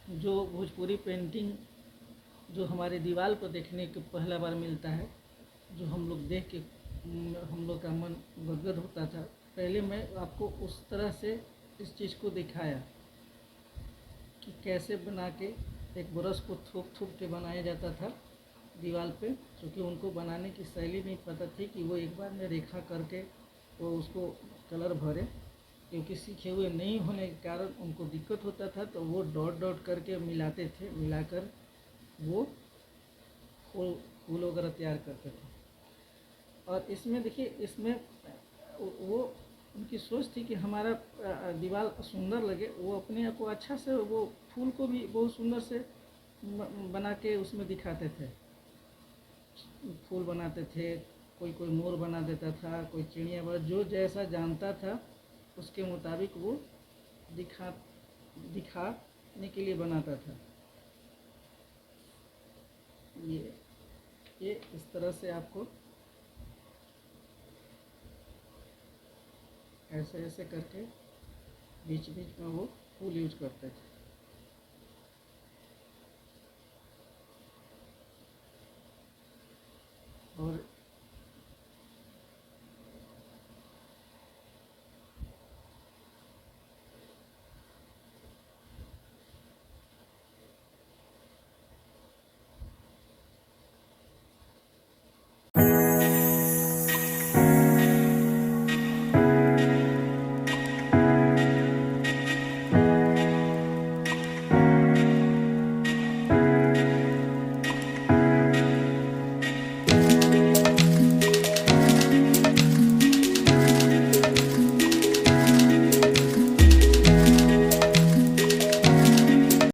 जो भोजपुरी पेंटिंग जो हमारे दीवार पर देखने को पहला बार मिलता है, जो हम लोग देख के हम लोग का मन गदगद होता था। पहले मैं आपको उस तरह से इस चीज़ को दिखाया कि कैसे बना के एक ब्रश को थोप थोप के बनाया जाता था दीवार पे, क्योंकि उनको बनाने की शैली नहीं पता थी कि वो एक बार में रेखा करके वो उसको कलर भरे, क्योंकि सीखे हुए नहीं होने के कारण उनको दिक्कत होता था। तो वो डॉट डॉट करके मिलाते थे, मिलाकर वो फूल वगैरह तैयार करते थे। और इसमें देखिए, इसमें वो उनकी सोच थी कि हमारा दीवार सुंदर लगे, वो अपने आप को अच्छा से वो फूल को भी बहुत सुंदर से बना के उसमें दिखाते थे। फूल बनाते थे, कोई कोई मोर बना देता था, कोई चिड़िया बना, जो जैसा जानता था उसके मुताबिक वो दिखाने के लिए बनाता था। ये इस तरह से आपको ऐसे ऐसे करके बीच बीच में वो फूल यूज करते थे।